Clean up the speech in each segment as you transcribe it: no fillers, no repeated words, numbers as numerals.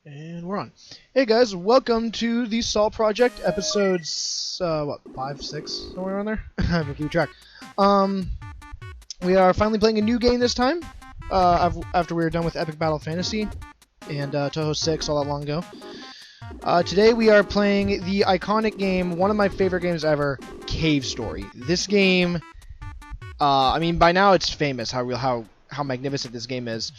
And we're on. Hey guys, welcome to the SoL project, episodes, what, 5, 6, somewhere around there? I haven't keep track. We are finally playing a new game this time, after we were done with Epic Battle Fantasy and Toho 6 all that long ago. Today we are playing the iconic game, one of my favorite games ever, Cave Story. This game, I mean, by now it's famous how magnificent this game is.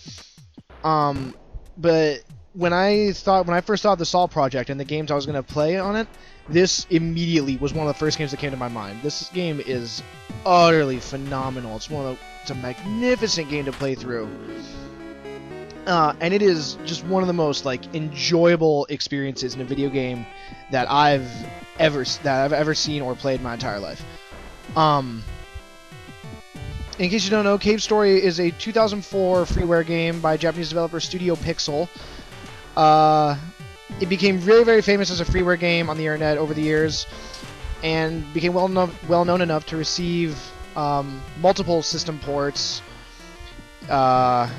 But when I first thought of the SoL project and the games I was going to play on it, this immediately was one of the first games that came to my mind. This game is utterly phenomenal. It's a magnificent game to play through. And it is just one of the most enjoyable experiences in a video game that I've ever seen or played my entire life. In case you don't know, Cave Story is a 2004 freeware game by Japanese developer Studio Pixel. It became very, very famous as a freeware game on the internet over the years, and became well known enough to receive multiple system ports. It got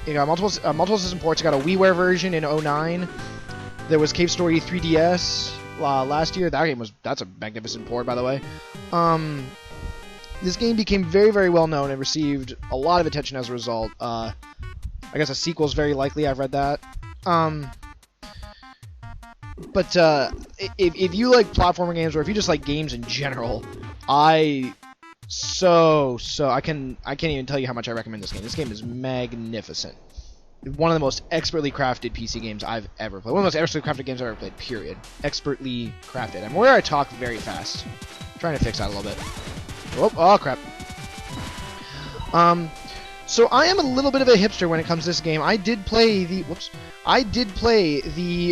multiple system ports. It got a WiiWare version in 2009. There was Cave Story 3DS last year. That's a magnificent port, by the way. This game became very, very well known and received a lot of attention as a result. I guess a sequel is very likely. I've read that. But if you like platformer games, or if you just like games in general, I can't even tell you how much I recommend this game. This game is magnificent. One of the most expertly crafted PC games I've ever played. One of the most expertly crafted games I've ever played, period. Expertly crafted. I'm aware I talk very fast. I'm trying to fix that a little bit. Oh crap. So I am a little bit of a hipster when it comes to this game. I did play the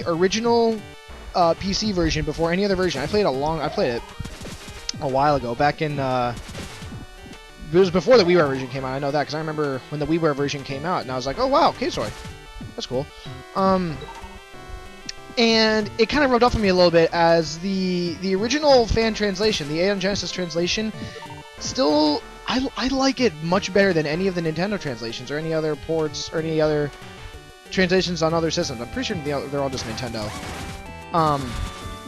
original PC version before any other version. I played it a while ago, back in it was before the WiiWare version came out. I know that because I remember when the WiiWare version came out, and I was like, oh wow, Cave Story, that's cool. And it kind of rubbed off on me a little bit as the original fan translation, the Aeon Genesis translation, still, I like it much better than any of the Nintendo translations or any other ports or any other translations on other systems. I'm pretty sure they're all just Nintendo.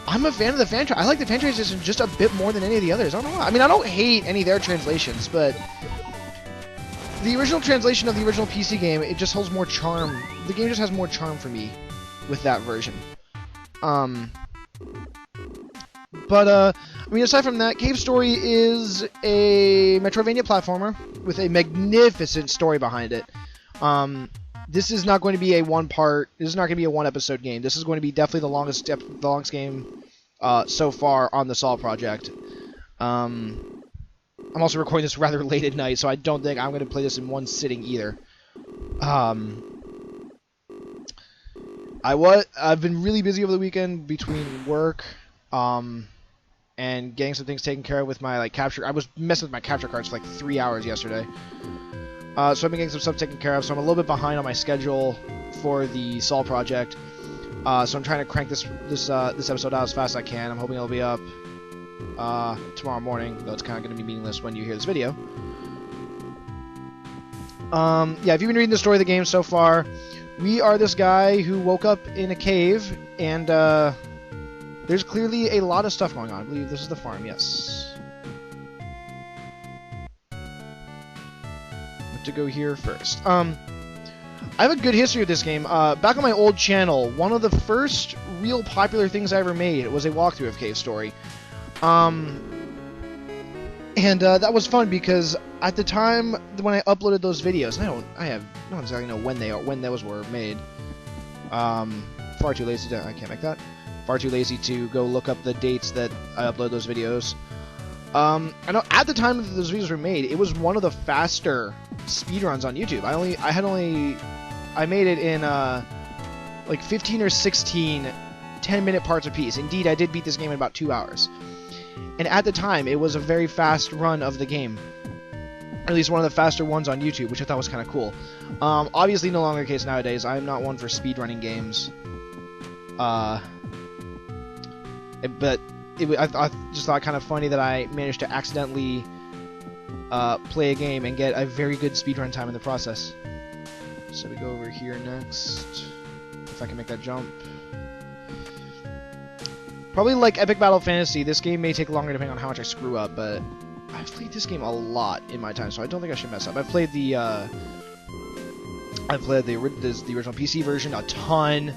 I'm a fan of the fan I like the fan translation just a bit more than any of the others. I don't know why. I mean, I don't hate any of their translations, but the original translation of the original PC game, it just holds more charm. The game just has more charm for me with that version. I mean, aside from that, Cave Story is a Metroidvania platformer with a magnificent story behind it. This is not going to be a this is not going to be a one-episode game. This is going to be definitely the longest game so far on the SoL project. I'm also recording this rather late at night, so I don't think I'm going to play this in one sitting either. I've been really busy over the weekend between work, and getting some things taken care of with my capture. I was messing with my capture cards for 3 hours yesterday. So I've been getting some stuff taken care of, so I'm a little bit behind on my schedule for the SoL project. So I'm trying to crank this episode out as fast as I can. I'm hoping it'll be up tomorrow morning, though it's kind of going to be meaningless when you hear this video. Yeah, if you've been reading the story of the game so far, we are this guy who woke up in a cave, and there's clearly a lot of stuff going on. I believe this is the farm, yes. To go here first. I have a good history with this game. Back on my old channel, one of the first real popular things I ever made was a walkthrough of Cave Story. That was fun because at the time when I uploaded those videos, I don't exactly know when those were made. Far too lazy to, I can't make that. Far too lazy to go look up the dates that I uploaded those videos. I know at the time that those videos were made, it was one of the faster speedruns on YouTube. I made it in 15 or 16 10-minute parts apiece. Indeed, I did beat this game in about 2 hours. And at the time, it was a very fast run of the game. At least one of the faster ones on YouTube, which I thought was kind of cool. Obviously, no longer the case nowadays. I'm not one for speedrunning games. But I just thought it kind of funny that I managed to accidentally play a game and get a very good speedrun time in the process. So we go over here next. if I can make that jump. Probably like Epic Battle Fantasy, this game may take longer depending on how much I screw up, but I've played this game a lot in my time, so I don't think I should mess up. I've played the original PC version a ton.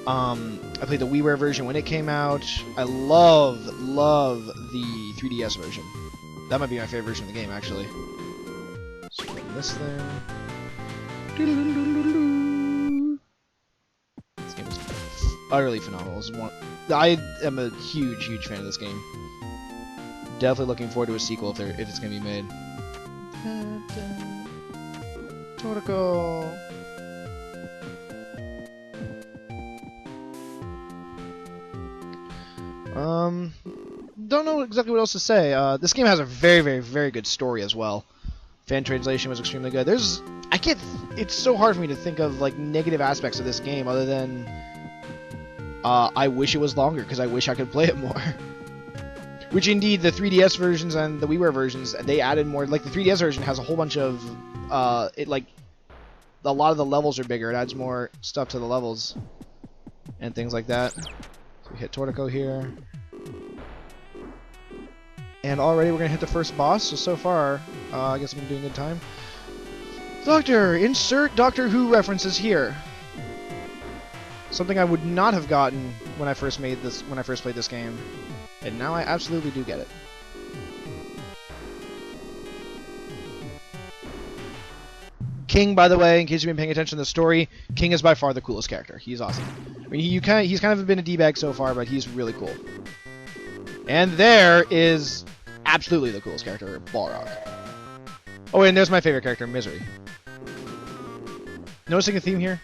I played the WiiWare version when it came out. I love the 3DS version. That might be my favorite version of the game, actually. So this thing. This game is utterly phenomenal. I am a huge fan of this game. Definitely looking forward to a sequel if it's gonna be made. Toriko. Don't know exactly what else to say. This game has a very good story as well. Fan translation was extremely good. It's so hard for me to think of like negative aspects of this game other than I wish it was longer because I wish I could play it more. Which indeed, the 3DS versions and the WiiWare versions, they added more. Like the 3DS version has a whole bunch of a lot of the levels are bigger. It adds more stuff to the levels and things like that. So we hit Toriko here. And already we're going to hit the first boss, so far, I guess I'm doing good time. Doctor! Insert Doctor Who references here. Something I would not have gotten when I first played this game. And now I absolutely do get it. King, by the way, in case you've been paying attention to the story, King is by far the coolest character. He's awesome. I mean, he's kind of been a D-bag so far, but he's really cool. And there is absolutely the coolest character, Balrog. Oh, and there's my favorite character, Misery. Noticing a theme here?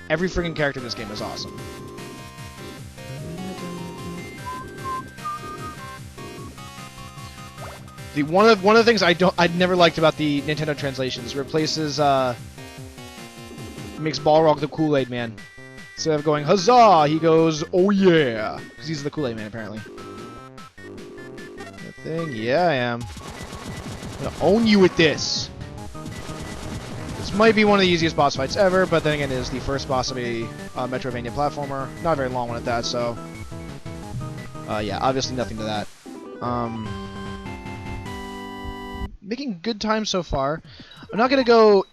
Every freaking character in this game is awesome. One of the things I'd never liked about the Nintendo translations replaces makes Balrog the Kool-Aid Man. Instead of going huzzah, he goes oh yeah, because he's the Kool-Aid Man apparently. Thing? Yeah, I am. I'm gonna own you with this! This might be one of the easiest boss fights ever, but then again, it is the first boss of a Metroidvania platformer. Not a very long one at that, so... yeah, obviously nothing to that. Making good time so far. I'm not gonna go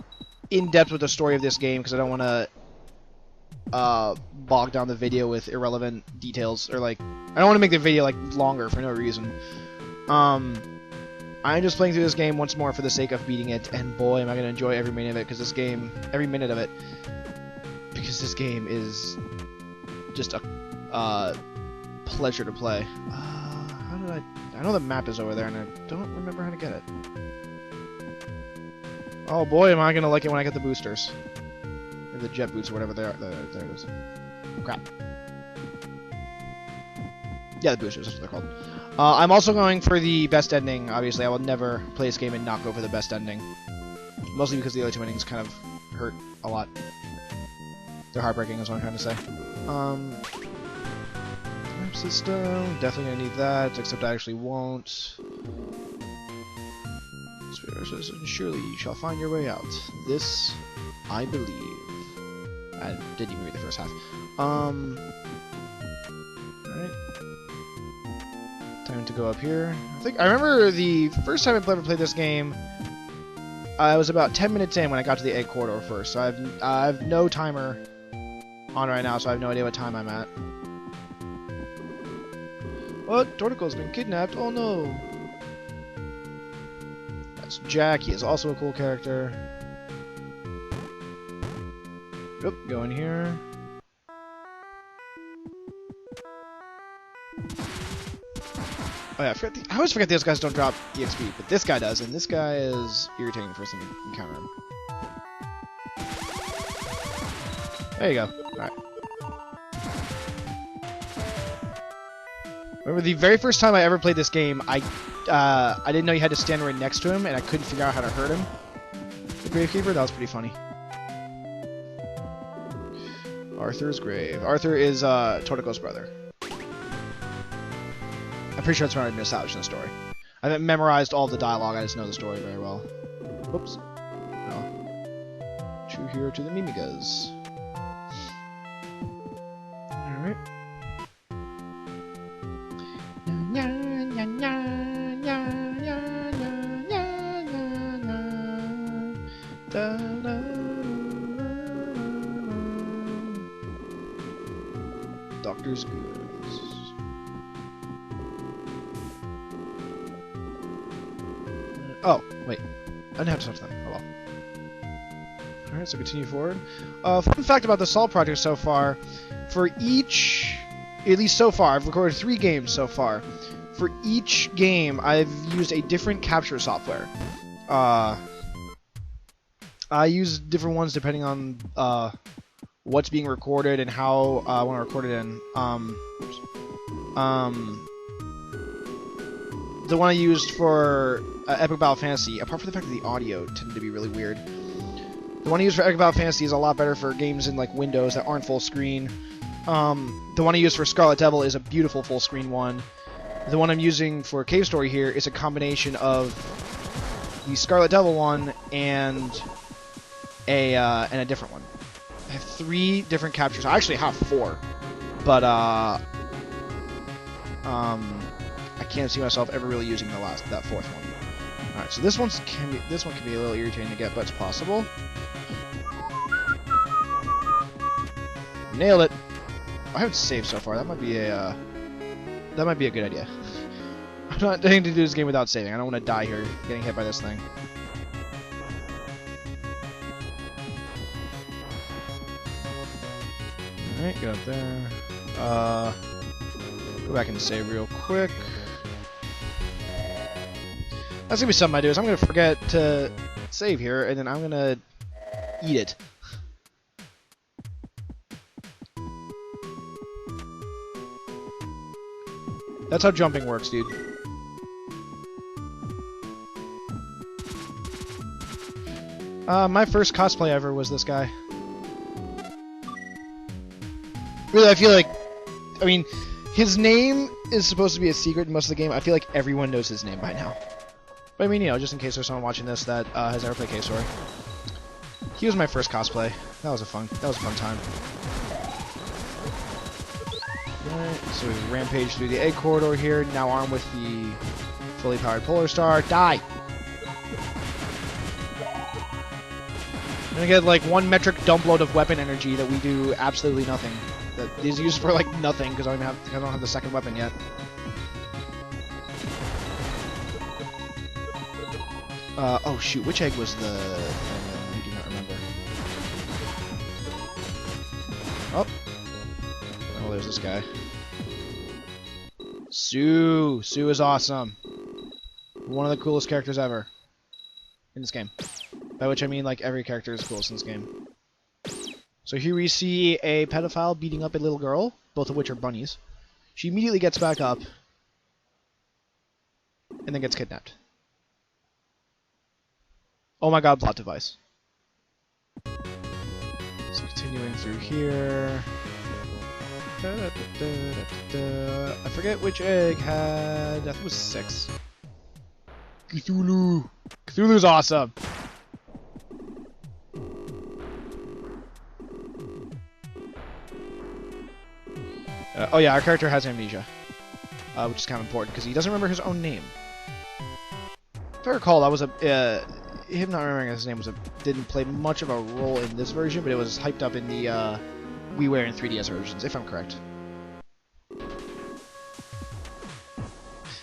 in-depth with the story of this game, because I don't want to bog down the video with irrelevant details, or like... I don't want to make the video, like, longer for no reason. I'm just playing through this game once more for the sake of beating it, and boy, am I gonna enjoy every minute of it, because this game is just a pleasure to play. How did I know the map is over there, and I don't remember how to get it. Oh boy, am I gonna like it when I get the boosters. Or the jet boots, or whatever they are. There it is. Crap. Yeah, the boosters, that's what they're called. I'm also going for the best ending. Obviously, I will never play this game and not go for the best ending. Mostly because the other two endings kind of hurt a lot. They're heartbreaking, is what I'm trying to say. Map system. Definitely gonna need that, except I actually won't. Spirit says, surely you shall find your way out. This, I believe. I didn't even read the first half. Alright. Time to go up here. I remember the first time I ever played this game, I was about 10 minutes in when I got to the egg corridor first. So I have no timer on right now, so I have no idea what time I'm at. What? Toriko's been kidnapped? Oh no! That's Jack. He is also a cool character. Yep, go in here. Oh yeah, I always forget those guys don't drop EXP, but this guy does, and this guy is irritating for some encounter him. There you go. Alright. Remember the very first time I ever played this game, I didn't know you had to stand right next to him, and I couldn't figure out how to hurt him. The Gravekeeper, that was pretty funny. Arthur's grave. Arthur is Toriko's brother. I'm pretty sure that's what I've been established in the story. I haven't memorized all the dialogue, I just know the story very well. Whoops. No. True hero to the Mimigas. Doctor's goods. Oh, wait. I didn't have to touch them. Oh well. Alright, so continue forward. Fun fact about the SoL project so far. For each... At least so far, I've recorded 3 games so far. For each game, I've used a different capture software. I use different ones depending on what's being recorded and how I want to record it in. The one I used for Epic Battle Fantasy, apart from the fact that the audio tended to be really weird, the one I used for Epic Battle Fantasy is a lot better for games in like Windows that aren't full screen. The one I used for Scarlet Devil is a beautiful full screen one. The one I'm using for Cave Story here is a combination of the Scarlet Devil one and a different one. I have 3 different captures. I actually have 4, but I can't see myself ever really using that 4th one. All right, so this one can be a little irritating to get, but it's possible. Nailed it. I haven't saved so far. That might be a good idea. I'm not going to do this game without saving. I don't want to die here getting hit by this thing. Alright, get up there. Go back and save real quick. That's gonna be something I do, is I'm gonna forget to save here, and then I'm gonna eat it. That's how jumping works, dude. My first cosplay ever was this guy. Really, I feel like... I mean, his name is supposed to be a secret in most of the game. I feel like everyone knows his name by now. But I mean, you know, just in case there's someone watching this that has ever played K-Story. He was my first cosplay. That was a fun time. Right, so we rampage through the egg corridor here, now armed with the fully powered Polar Star. Die! I'm gonna get like 1 metric dump load of weapon energy that we do absolutely nothing. That is used for like nothing because I don't have the second weapon yet. Oh shoot, which egg was the... I do not remember. Oh. Oh, there's this guy. Sue! Sue is awesome. One of the coolest characters ever. In this game. By which I mean, like, every character is coolest in this game. So here we see a pedophile beating up a little girl, both of which are bunnies. She immediately gets back up. And then gets kidnapped. Oh my god, plot device. So continuing through here. I forget which egg had... I think it was 6. Cthulhu! Cthulhu's awesome! Oh yeah, our character has amnesia. Which is kind of important, because he doesn't remember his own name. If I recall, that was a... him not remembering his name didn't play much of a role in this version, but it was hyped up in the WiiWare and 3DS versions, if I'm correct.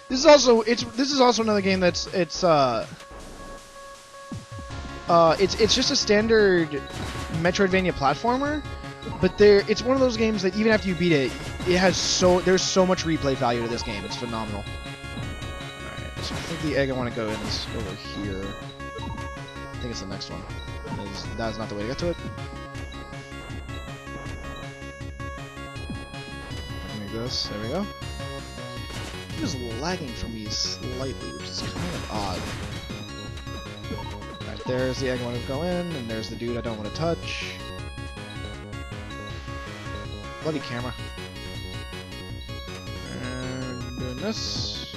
This is also another game that's it's just a standard Metroidvania platformer, but it's one of those games that even after you beat it, there's so much replay value to this game. It's phenomenal. Alright, so I think the egg I want to go in is over here. I think it's the next one. That's not the way to get to it. Make this. There we go. It is lagging for me slightly, which is kind of odd. Alright, there's the egg I want to go in, and there's the dude I don't want to touch. Bloody camera. And doing this.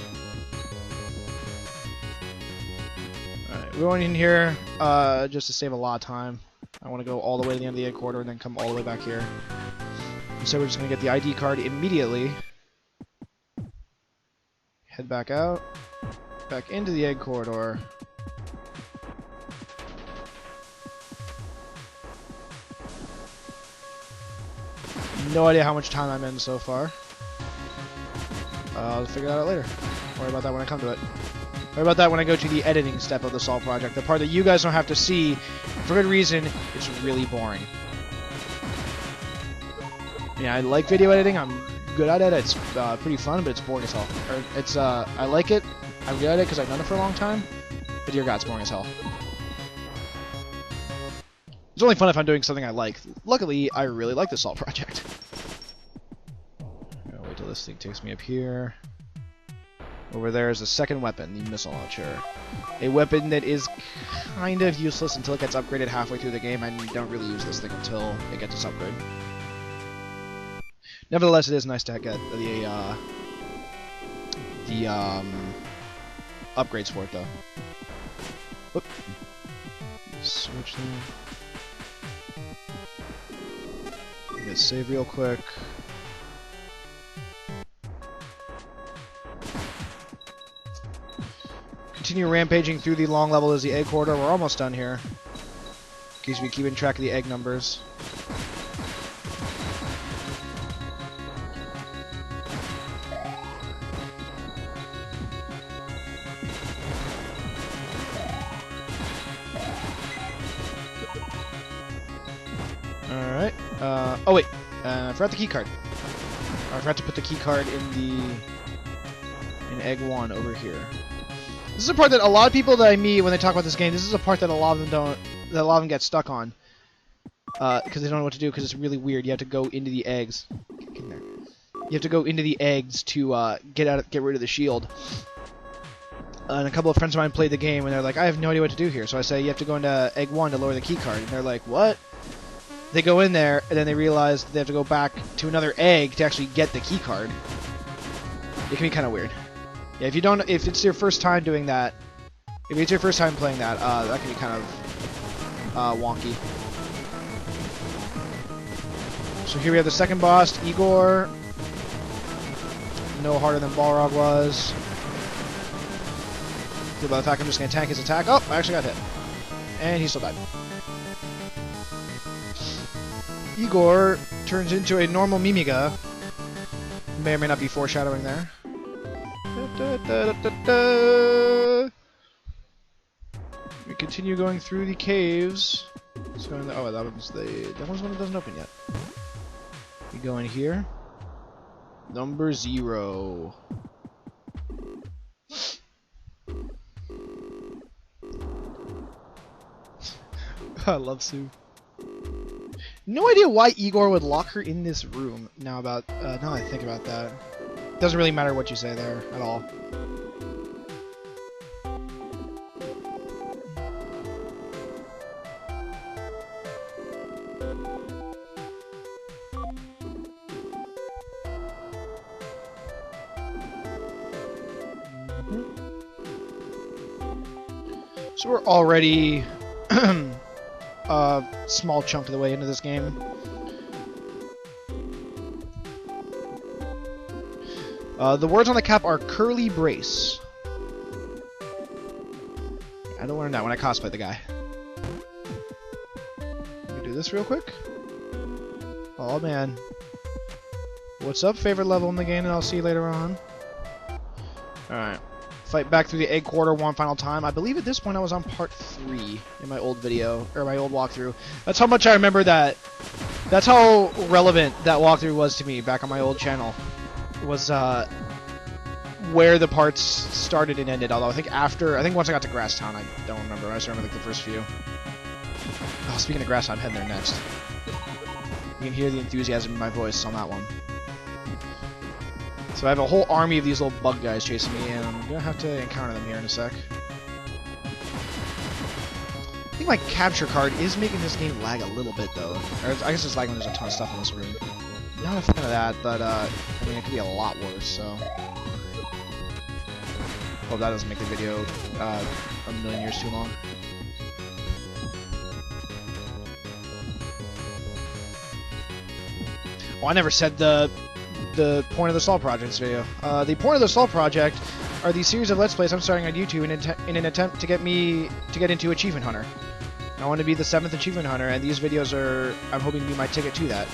Alright, we're going in here just to save a lot of time. I want to go all the way to the end of the egg corridor and then come all the way back here. So we're just going to get the ID card immediately. Head back out. Back into the egg corridor. no idea how much time I'm in so far. I'll figure that out later. Worry about that when I come to it. Worry about that when I go to the editing step of the SoL project. The part that you guys don't have to see, for good reason, it's really boring. Yeah, I like video editing. I'm good at it. It's pretty fun, but it's boring as hell. Or it's I like it. I'm good at it because I've done it for a long time. But dear God, it's boring as hell. It's only fun if I'm doing something I like. Luckily, I really like the SoL project. I'll wait till this thing takes me up here. Over there is the second weapon, the missile launcher. A weapon that is kind of useless until it gets upgraded halfway through the game. I don't really use this thing until it gets its upgrade. Nevertheless, it is nice to get the upgrades for it, though. Oop. Switch there. Let's save real quick. Continue rampaging through the long level as the egg corridor. We're almost done here. In case we keeping track of the egg numbers. Alright. Oh wait. I forgot the key card. I forgot to put the key card in egg 1 over here. This is a part that a lot of people that I meet when they talk about this game, this is a part that a lot of them don't, that a lot of them get stuck on. Because they don't know what to do, because it's really weird. You have to go into the eggs. Get in there. You have to go into the eggs to get rid of the shield. And a couple of friends of mine played the game, and they're like, I have no idea what to do here. So I say, you have to go into egg 1 to lower the key card. And they're like, what? They go in there, and then they realize they have to go back to another egg to actually get the key card. It can be kind of weird. Yeah, if it's your first time doing that, if it's your first time playing that, that can be kind of wonky. So here we have the second boss, Igor. No harder than Balrog was. Feel about the fact I'm just going to tank his attack. Oh, I actually got hit. And he still died. Igor turns into a normal Mimiga. May or may not be foreshadowing there. We continue going through the caves. Let's go in the, oh, that one's one that doesn't open yet. We go in here. Number 0. I love Sue. No idea why Igor would lock her in this room. Now that I think about that. Doesn't really matter what you say there at all. So we're already a small chunk of the way into this game. The words on the cap are curly brace. I don't learn that when I cosplay the guy. Let me do this real quick. Oh man. What's up? Favorite level in the game that I'll see later on. Alright. Fight back through the egg quarter one final time. I believe at this point I was on part 3 in my old video, or my old walkthrough. That's how much I remember that. That's how relevant that walkthrough was to me back on my old channel. Was where the parts started and ended. Although I think once I got to Grass Town, I don't remember. I just remember like the first few. Oh, speaking of Grass Town, I'm heading there next. You can hear the enthusiasm in my voice on that one. So I have a whole army of these little bug guys chasing me, and I'm gonna have to encounter them here in a sec. I think my capture card is making this game lag a little bit, though. Or I guess it's lagging when there's a ton of stuff in this room. Not a fan of that, but I mean, it could be a lot worse, so. Hope that doesn't make the video a million years too long. Oh, I never said the point of the SoL project in this video. The point of the SoL project are these series of Let's Plays I'm starting on YouTube in an attempt to get into Achievement Hunter. I want to be the 7th Achievement Hunter, and these videos are, I'm hoping, to be my ticket to that.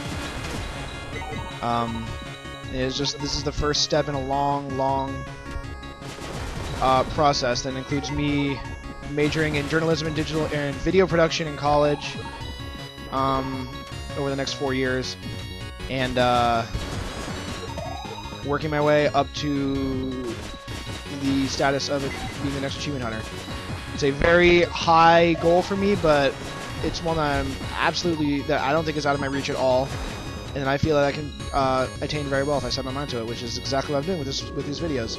It's just this is the first step in a long process that includes me majoring in journalism and digital and video production in college over the next 4 years, and working my way up to the status of it being the next achievement hunter. It's a very high goal for me, but it's one that I don't think is out of my reach at all, and I feel that I can attain very well if I set my mind to it, which is exactly what I'm doing with these videos.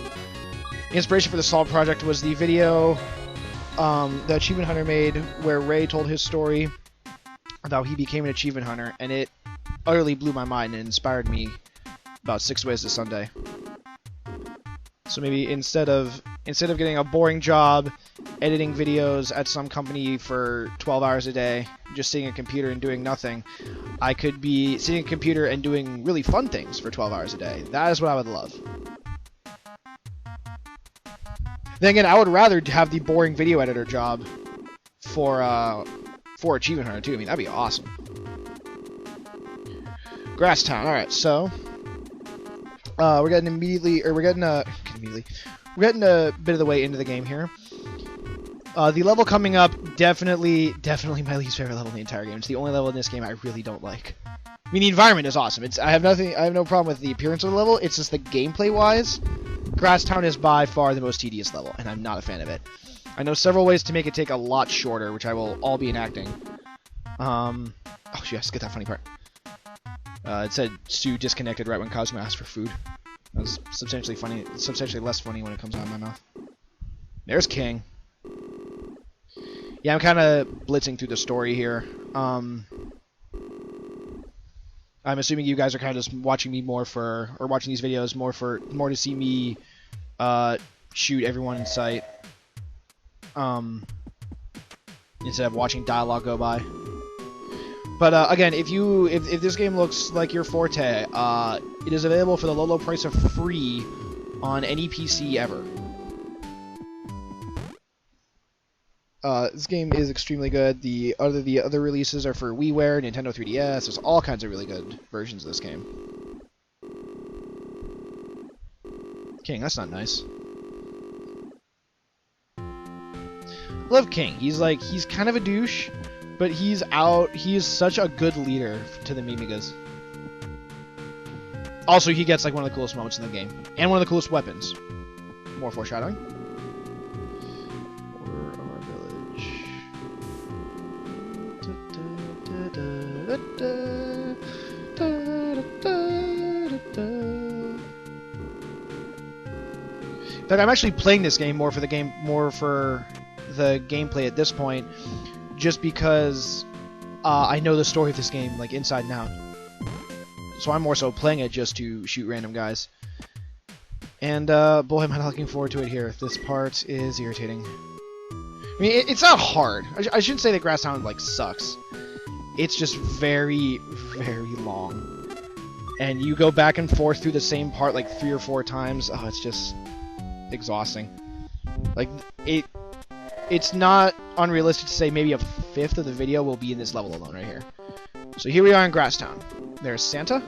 The inspiration for the SoL project was the video the Achievement Hunter made, where Ray told his story of how he became an Achievement Hunter, and it utterly blew my mind and inspired me about 6 ways to Sunday. So maybe instead of getting a boring job editing videos at some company for 12 hours a day, just sitting at a computer and doing nothing, I could be sitting at a computer and doing really fun things for 12 hours a day. That is what I would love. Then again, I would rather have the boring video editor job for Achievement Hunter too. I mean, that'd be awesome. Grasstown. All right, so we're getting a bit of the way into the game here. The level coming up, definitely my least favorite level in the entire game. It's the only level in this game I really don't like. I mean, the environment is awesome. I have no problem with the appearance of the level. It's just the gameplay-wise, Grasstown is by far the most tedious level, and I'm not a fan of it. I know several ways to make it take a lot shorter, which I will all be enacting. Oh, yes, get that funny part. It said Stu disconnected right when Cosmo asked for food. That was substantially less funny when it comes out of my mouth. There's King. Yeah, I'm kind of blitzing through the story here. I'm assuming you guys are kind of just watching me watching these videos more to see me shoot everyone in sight, instead of watching dialogue go by. But again, if this game looks like your forte, it is available for the low price of free on any PC ever. This game is extremely good. The other releases are for WiiWare, Nintendo 3DS. There's all kinds of really good versions of this game. King, that's not nice. Love King. He's kind of a douche, but he is such a good leader to the Mimigas. Also, he gets like one of the coolest moments in the game, and one of the coolest weapons. More foreshadowing. In fact, I'm actually playing this game more for the gameplay at this point, just because I know the story of this game like inside and out. So I'm more so playing it just to shoot random guys. And boy, am I not looking forward to it here. This part is irritating. I mean, it's not hard. I shouldn't say that Grasstown like sucks. It's just very, very long, and you go back and forth through the same part like 3 or 4 times. Oh, it's just exhausting. Like it's not unrealistic to say maybe a fifth of the video will be in this level alone right here. So here we are in Grasstown. There's Santa.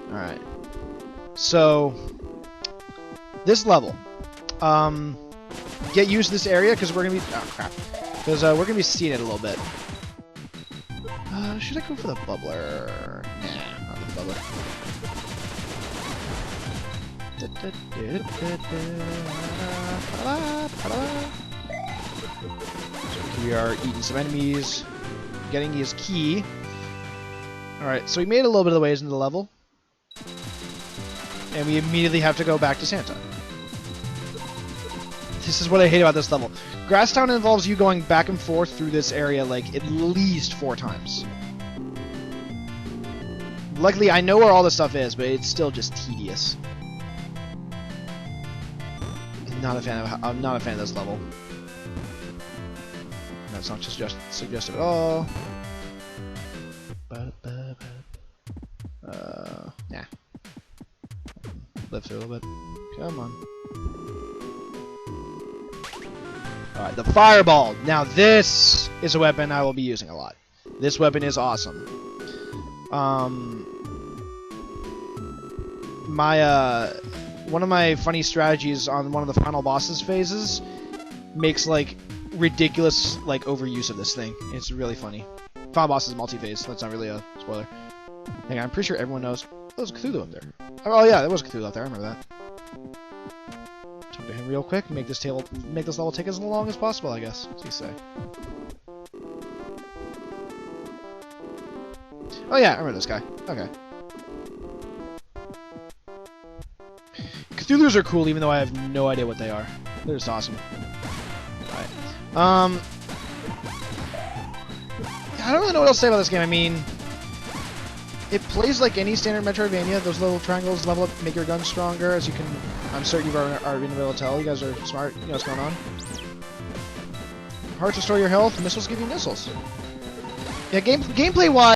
All right. So this level, get used to this area because we're gonna be we're gonna be seeing it a little bit. Should I go for the bubbler? Nah, not the bubbler. So we are eating some enemies, getting his key. Alright, so we made a little bit of the ways into the level, and we immediately have to go back to Santa. This is what I hate about this level. Grasstown involves you going back and forth through this area like at least 4 times. Luckily, I know where all this stuff is, but it's still just tedious. I'm not a fan of this level. That's not just suggestive at all. Nah. Live through a little bit. Come on. Alright, the fireball. Now this is a weapon I will be using a lot. This weapon is awesome. One of my funny strategies on one of the final bosses phases makes like ridiculous like overuse of this thing. It's really funny. Final boss is multi-phase. That's not really a spoiler. Hang on, I'm pretty sure everyone knows. Oh, there's Cthulhu up there. Oh yeah, there was Cthulhu up there. I remember that. Talk to him real quick. Make this level take as long as possible, I guess. What's he say? Oh yeah, I remember this guy. Okay. Cthulhus are cool, even though I have no idea what they are. They're just awesome. Alright. I don't really know what else to say about this game. I mean, it plays like any standard Metroidvania. Those little triangles level up, make your gun stronger, as you can... I'm certain you've already been able to tell. You guys are smart. You know what's going on. Hearts restore your health. Missiles give you missiles. Yeah, gameplay-wise...